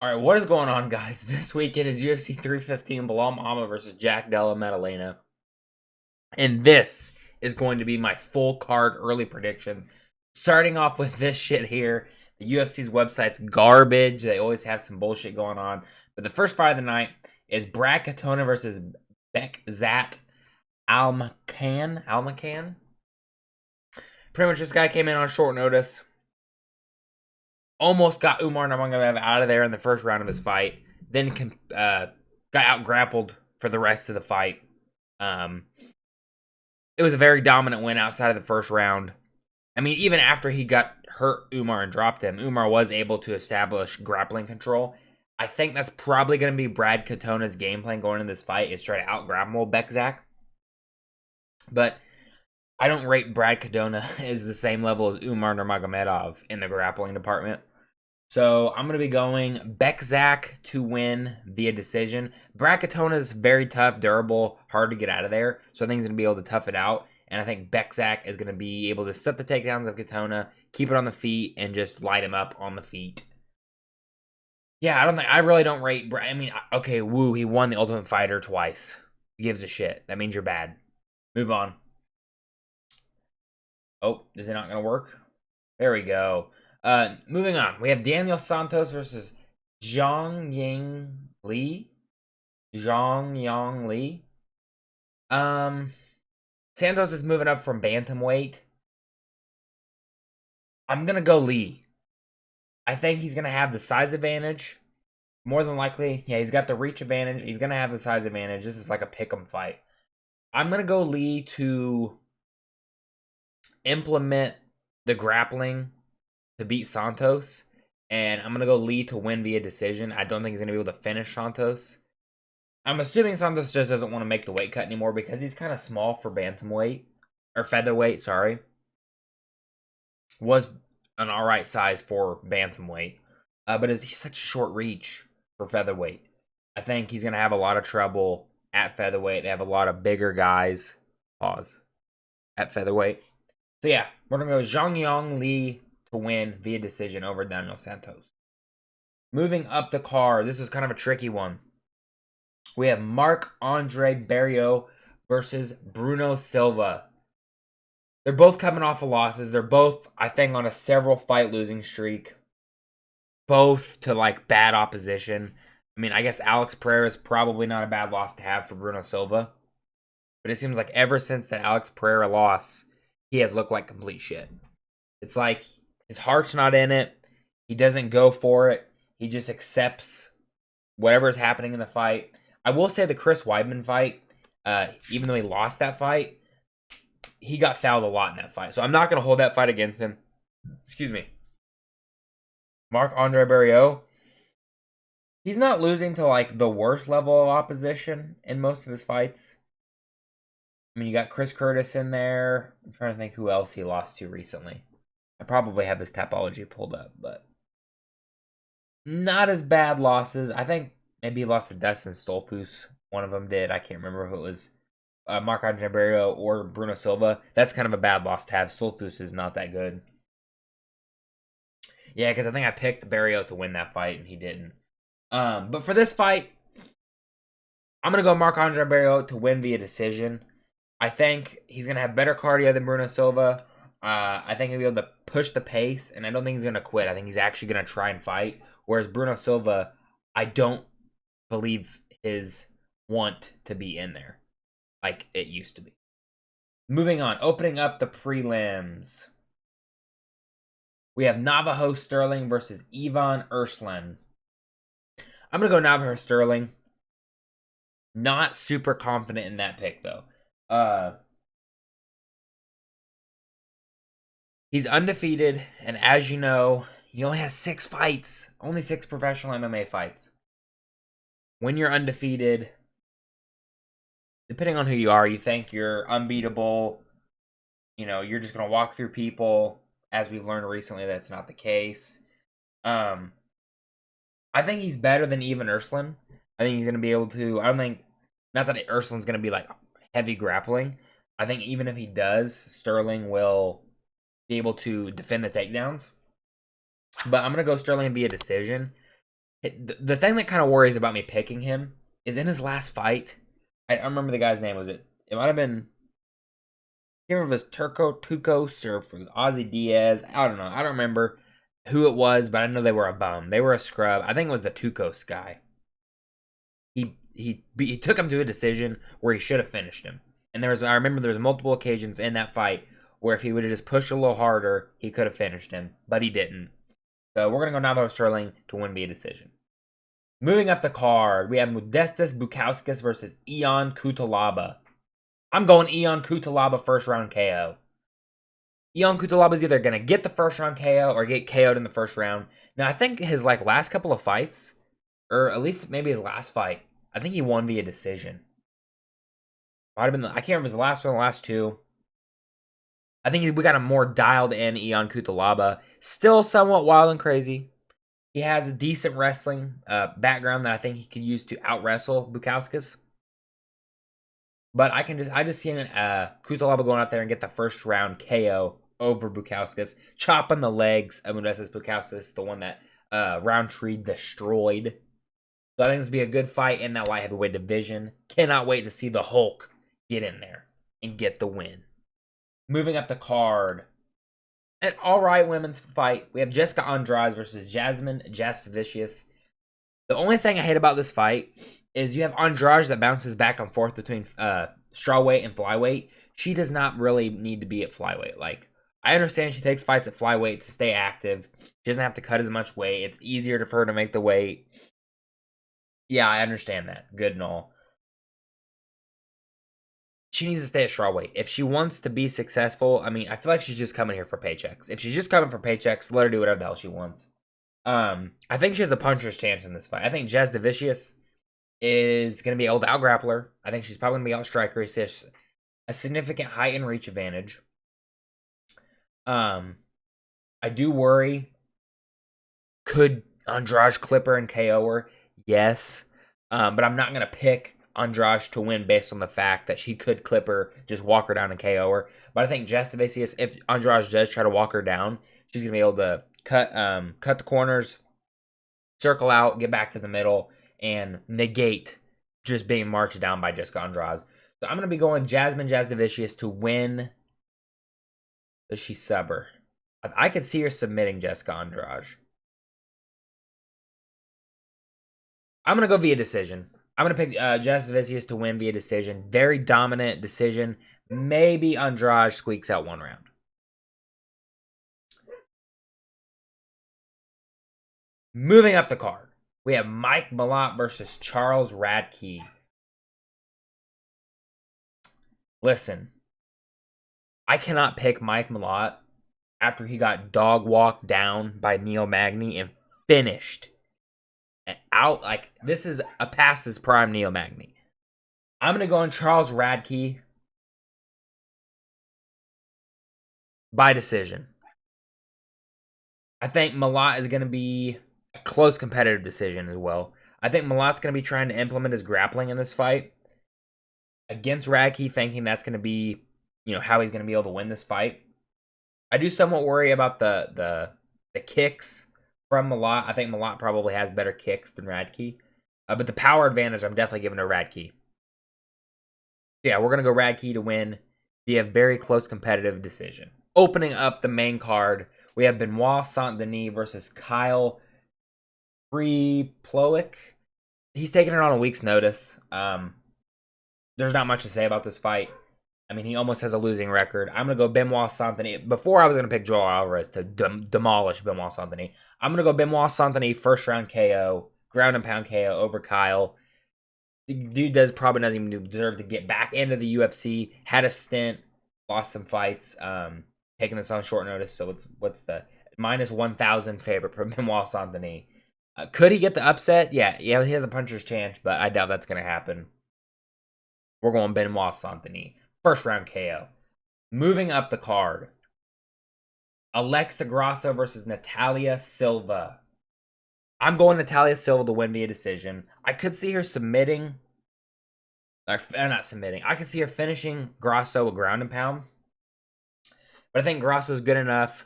All right, what is going on, guys? This weekend is UFC 315 Bilal Muhammad versus Jack Della Maddalena. And this is going to be my full card early predictions. Starting off with this shit here. The UFC's website's garbage. They always have some bullshit going on. But the first fight of the night is Brad Katona versus Bekzat Almacan. Pretty much this guy came in on short notice. Almost got Umar Nurmagomedov out of there in the first round of his fight. Then got out grappled for the rest of the fight. It was a very dominant win outside of the first round. I mean, even after he got hurt Umar and dropped him, Umar was able to establish grappling control. I think that's probably going to be Brad Katona's game plan going into this fight, is try to out-grapple Bekzak. But I don't rate Brad Katona as the same level as Umar Nurmagomedov in the grappling department. So I'm going to be going Bekzak to win via decision. Brad Katona is very tough, durable, hard to get out of there. So I think he's going to be able to tough it out. And I think Bekzak is going to be able to set the takedowns of Katona, keep it on the feet, and just light him up on the feet. Yeah, I really don't rate Brad. I mean, okay, woo, he won the Ultimate Fighter twice. He gives a shit. That means you're bad. Move on. Oh, is it not going to work? There we go. Moving on. We have Daniel Santos versus Zhang Yang Li. Santos is moving up from bantamweight. I'm going to go Li. I think he's going to have the size advantage. More than likely, yeah, he's got the reach advantage. He's going to have the size advantage. This is like a pick'em fight. I'm going to go Li to implement the grappling to beat Santos, and I'm going to go Li to win via decision. I don't think he's going to be able to finish Santos. I'm assuming Santos just doesn't want to make the weight cut anymore because he's kind of small for bantamweight, or featherweight, sorry. Was an alright size for bantamweight, but he's such a short reach for featherweight. I think he's going to have a lot of trouble at featherweight. They have a lot of bigger guys. Pause. At featherweight. So yeah, we're going to go Zhang Yang Li to win via decision over Daniel Santos. Moving up the card, this was kind of a tricky one. We have Marc-Andre Barriault versus Bruno Silva. They're both coming off of losses. They're both, I think, on a several fight losing streak. Both to like bad opposition. I mean, I guess Alex Pereira is probably not a bad loss to have for Bruno Silva. But it seems like ever since that Alex Pereira loss, he has looked like complete shit. It's like his heart's not in it. He doesn't go for it. He just accepts whatever is happening in the fight. I will say the Chris Weidman fight, even though he lost that fight, he got fouled a lot in that fight. So I'm not going to hold that fight against him. Excuse me. Marc-Andre Barriault, he's not losing to like the worst level of opposition in most of his fights. I mean, you got Chris Curtis in there. I'm trying to think who else he lost to recently. I probably have his Tapology pulled up, but not as bad losses. I think maybe he lost to Dustin Stolfus. One of them did. I can't remember if it was Marc-Andre Barriault or Bruno Silva. That's kind of a bad loss to have. Stolfus is not that good. Yeah, because I think I picked Barriault to win that fight, and he didn't. But for this fight, I'm going to go Marc-Andre Barriault to win via decision. I think he's going to have better cardio than Bruno Silva. I think he'll be able to push the pace, and I don't think he's going to quit. I think he's actually going to try and fight. Whereas Bruno Silva, I don't believe his want to be in there like it used to be. Moving on, opening up the prelims. We have Navajo Sterling versus Ivan Erslan. I'm going to go Navajo Sterling. Not super confident in that pick, though. He's undefeated, and as you know, he only has 6 fights. Only 6 professional MMA fights. When you're undefeated, depending on who you are, you think you're unbeatable. You know, you're just going to walk through people. As we've learned recently, that's not the case. I think he's better than Ivan Erslan. I think he's going to be able to... I don't think... Not that Erslan's going to be, like, heavy grappling. I think even if he does, Sterling will be able to defend the takedowns. But I'm going to go Sterling via decision. The thing that kind of worries about me picking him is in his last fight. I don't remember the guy's name. Was it? It might have been. I can't remember if it was Turco Tucos or if it was Ozzy Diaz. I don't know. I don't remember who it was, but I know they were a bum. They were a scrub. I think it was the Tucos guy. He took him to a decision where he should have finished him. And I remember there was multiple occasions in that fight where if he would have just pushed a little harder, he could have finished him, but he didn't. So we're gonna go Navajo Sterling to win via decision. Moving up the card, we have Modestas Bukauskas versus Ion Cutelaba. I'm going Ion Cutelaba first round KO. Ion Cutelaba is either gonna get the first round KO or get KO'd in the first round. Now I think his last couple of fights, or at least maybe his last fight, I think he won via decision. Might have been I can't remember if it was the last one, the last two. I think we got a more dialed in Ion Cutelaba. Still somewhat wild and crazy. He has a decent wrestling background that I think he could use to out wrestle Bukauskas. But I just see Cutelaba going out there and get the first round KO over Bukauskas, chopping the legs of Modestas Bukauskas, the one that Roundtree destroyed. So I think this will be a good fight in that light heavyweight division. Cannot wait to see the Hulk get in there and get the win. Moving up the card, an alright women's fight. We have Jessica Andrade versus Jasmine Jasvicius. The only thing I hate about this fight is you have Andrade that bounces back and forth between strawweight and flyweight. She does not really need to be at flyweight. I understand she takes fights at flyweight to stay active. She doesn't have to cut as much weight. It's easier for her to make the weight. Yeah, I understand that. Good and all. She needs to stay at strawweight. If she wants to be successful, I feel like she's just coming here for paychecks. If she's just coming for paychecks, let her do whatever the hell she wants. I think she has a puncher's chance in this fight. I think Jazz Devicius is going to be able to out-grapple her. I think she's probably going to be out-striker. She has a significant height and reach advantage. I do worry. Could Andrade clip her and KO her? Yes. But I'm not going to pick Andrade to win based on the fact that she could clip her, just walk her down and KO her. But I think Jess Devicius, if Andrade does try to walk her down, she's going to be able to cut the corners, circle out, get back to the middle, and negate just being marched down by Jessica Andrade. So I'm going to be going Jasmine Jasdevicius to win. Does she sub her? I could see her submitting Jessica Andrade. I'm going to go via decision. I'm going to pick Jasdevicius to win via decision. Very dominant decision. Maybe Andrade squeaks out one round. Moving up the card, we have Mike Malott versus Charles Radke. Listen, I cannot pick Mike Malott after he got dog walked down by Neil Magny and finished. And out, this is a past his prime Neil Magny. I'm going to go on Charles Radke by decision. I think Malott is going to be a close competitive decision as well. I think Malott's going to be trying to implement his grappling in this fight against Radke, thinking that's going to be, how he's going to be able to win this fight. I do somewhat worry about the kicks from Malott. I think Malott probably has better kicks than Radke. But the power advantage, I'm definitely giving to Radke. Yeah, we're going to go Radke to win via very close competitive decision. Opening up the main card, we have Benoit Saint-Denis versus Kyle Freeploic. He's taking it on a week's notice. There's not much to say about this fight. He almost has a losing record. I'm going to go Benoit Saint-Denis. Before I was going to pick Joel Alvarez to demolish Benoit Saint-Denis. I'm going to go Benoit Saint-Denis first round KO, ground and pound KO over Kyle. The dude probably doesn't even deserve to get back into the UFC. Had a stint, lost some fights, taking this on short notice. So what's the minus 1,000 favorite for Benoit Saint-Denis? Could he get the upset? Yeah, he has a puncher's chance, but I doubt that's going to happen. We're going Benoit Saint-Denis. First round KO. Moving up the card. Alexa Grasso versus Natalia Silva. I'm going Natalia Silva to win via decision. I could see her submitting. Not submitting. I could see her finishing Grasso a ground and pound. But I think Grasso is good enough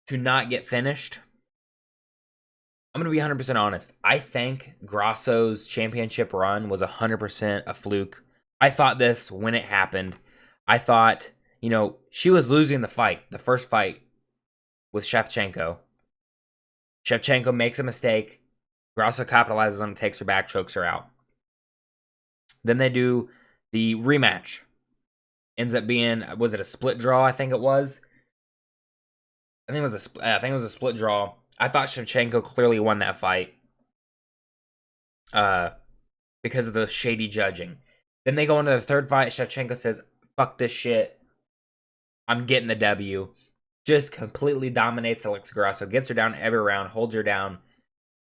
to not get finished. I'm going to be 100% honest. I think Grasso's championship run was 100% a fluke. I thought this when it happened. I thought, she was losing the fight, the first fight with Shevchenko. Shevchenko makes a mistake. Grasso capitalizes on it, takes her back, chokes her out. Then they do the rematch. Ends up being, was it a split draw? I think it was. I think it was a split draw. I thought Shevchenko clearly won that fight because of the shady judging. Then they go into the third fight. Shevchenko says, fuck this shit. I'm getting the W. Just completely dominates Alexa Grasso. Gets her down every round. Holds her down.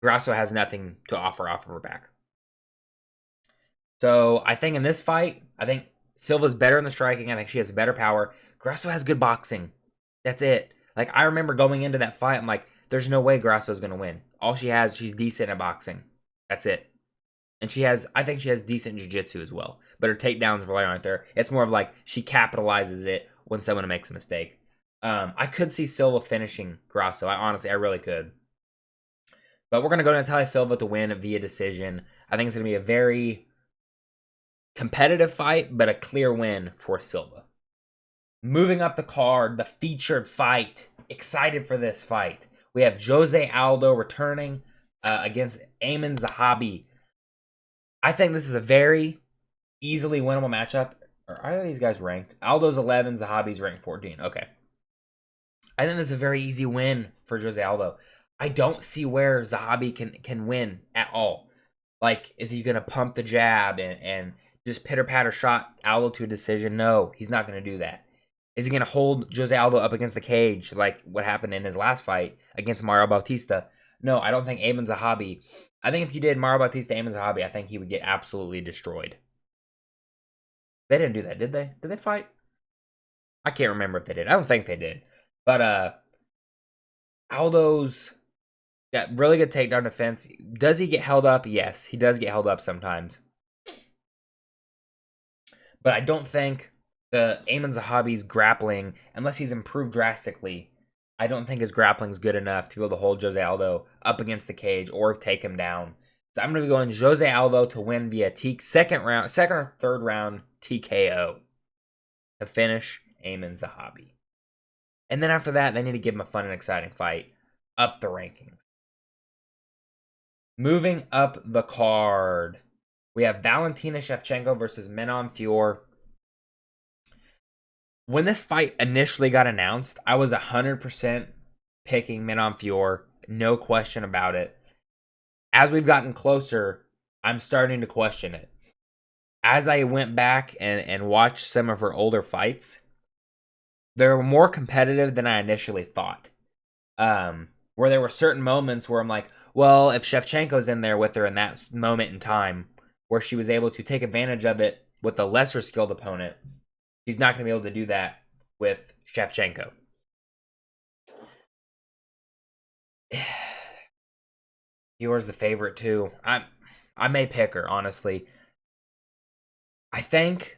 Grasso has nothing to offer off of her back. So I think in this fight, I think Silva's better in the striking. I think she has better power. Grasso has good boxing. That's it. Like, I remember going into that fight, I'm like, there's no way Grasso's going to win. All she has, she's decent at boxing. That's it. And I think she has decent jiu-jitsu as well. But her takedowns really aren't there. It's more of like she capitalizes it when someone makes a mistake. I could see Silva finishing Grasso. I really could. But we're going to go to Natalia Silva to win via decision. I think it's going to be a very competitive fight, but a clear win for Silva. Moving up the card, the featured fight. Excited for this fight. We have Jose Aldo returning against Aiemann Zahabi. I think this is a very easily winnable matchup. Are either of these guys ranked? Aldo's 11, Zahabi's ranked 14. Okay. I think this is a very easy win for Jose Aldo. I don't see where Zahabi can win at all. Like, is he going to pump the jab and just pitter-patter shot Aldo to a decision? No, he's not going to do that. Is he going to hold Jose Aldo up against the cage like what happened in his last fight against Mario Bautista? No, I don't think Aiemann Zahabi. I think if you did Mario Bautista, Aiemann Zahabi, I think he would get absolutely destroyed. They didn't do that, did they? Did they fight? I can't remember if they did. I don't think they did. But Aldo's got really good takedown defense. Does he get held up? Yes, he does get held up sometimes. But I don't think the Aiemann Zahabi's grappling, unless he's improved drastically, I don't think his grappling is good enough to be able to hold Jose Aldo up against the cage or take him down. So I'm going to be going Jose Aldo to win via second or third round TKO to finish Aiemann Zahabi. And then after that, they need to give him a fun and exciting fight up the rankings. Moving up the card, we have Valentina Shevchenko versus Manon Fiorot. When this fight initially got announced, I was 100% picking Manon Fiorot, no question about it. As we've gotten closer, I'm starting to question it. As I went back and watched some of her older fights, they were more competitive than I initially thought. Where there were certain moments where I'm like, well, if Shevchenko's in there with her in that moment in time, where she was able to take advantage of it with a lesser skilled opponent, she's not going to be able to do that with Shevchenko. Fiorot's the favorite too. I may pick her, honestly. I think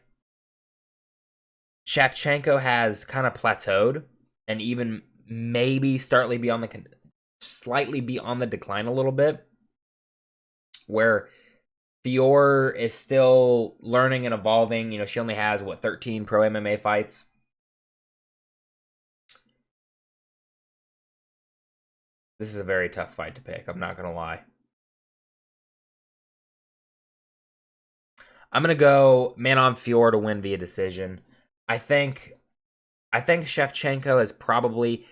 Shevchenko has kind of plateaued and even maybe slightly be on the decline a little bit, where Fiorot is still learning and evolving. She only has 13 pro MMA fights. This is a very tough fight to pick, I'm not gonna lie. I'm gonna go Manon Fiorot to win via decision. I think Shevchenko is probably.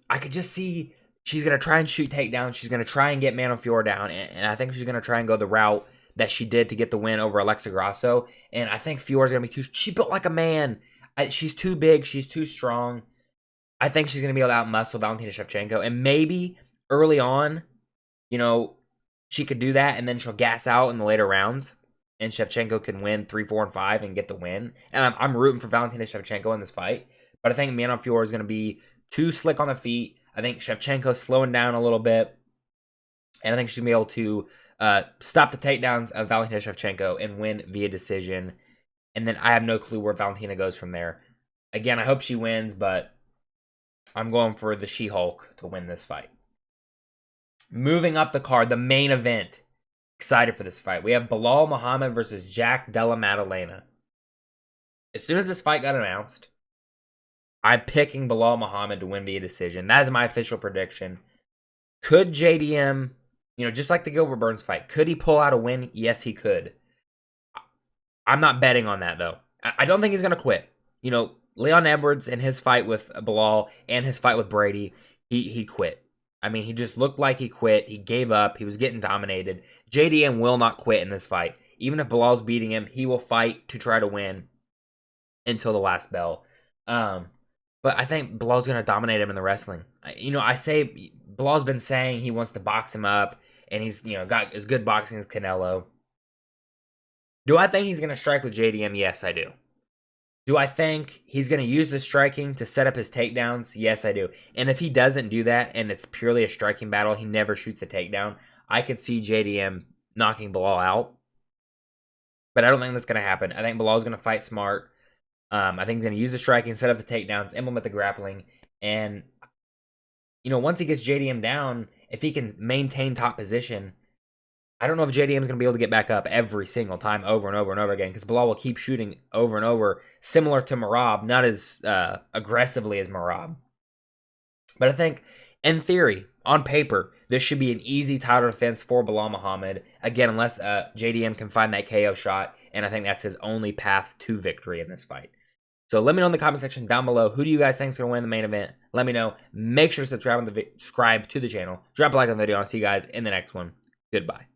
I could just see she's gonna try and shoot takedowns. She's gonna try and get Manon Fiorot down, and I think she's gonna try and go the route that she did to get the win over Alexa Grasso. And I think Fiorot's gonna be too. She built like a man. She's too big. She's too strong. I think she's gonna be able to outmuscle Valentina Shevchenko, and maybe early on, she could do that, and then she'll gas out in the later rounds, and Shevchenko can win 3, 4, and 5 and get the win. And I'm rooting for Valentina Shevchenko in this fight, but I think Manon Fiorot is going to be too slick on the feet. I think Shevchenko's slowing down a little bit, and I think she's going to be able to stop the takedowns of Valentina Shevchenko and win via decision. And then I have no clue where Valentina goes from there. Again, I hope she wins, but I'm going for the She-Hulk to win this fight. Moving up the card, the main event. Excited for this fight. We have Bilal Muhammad versus Jack Della Maddalena. As soon as this fight got announced, I'm picking Bilal Muhammad to win via decision. That is my official prediction. Could JDM, just like the Gilbert Burns fight, could he pull out a win? Yes, he could. I'm not betting on that, though. I don't think he's going to quit. Leon Edwards in his fight with Bilal and his fight with Brady, he quit. I mean, he just looked like he quit. He gave up. He was getting dominated. JDM will not quit in this fight. Even if Bilal's beating him, he will fight to try to win until the last bell. But I think Bilal's going to dominate him in the wrestling. I say Bilal's been saying he wants to box him up, and he's got as good boxing as Canelo. Do I think he's going to strike with JDM? Yes, I do. Do I think he's going to use the striking to set up his takedowns? Yes, I do. And if he doesn't do that and it's purely a striking battle, he never shoots a takedown, I could see JDM knocking Bilal out. But I don't think that's going to happen. I think Bilal's going to fight smart. I think he's going to use the striking, set up the takedowns, implement the grappling. And, once he gets JDM down, if he can maintain top position, I don't know if JDM is going to be able to get back up every single time over and over and over again, because Bilal will keep shooting over and over, similar to Merab, not as aggressively as Merab. But I think, in theory, on paper, this should be an easy title defense for Bilal Muhammad. Again, unless JDM can find that KO shot, and I think that's his only path to victory in this fight. So let me know in the comment section down below, who do you guys think is going to win the main event? Let me know. Make sure to subscribe to the channel. Drop a like on the video. I'll see you guys in the next one. Goodbye.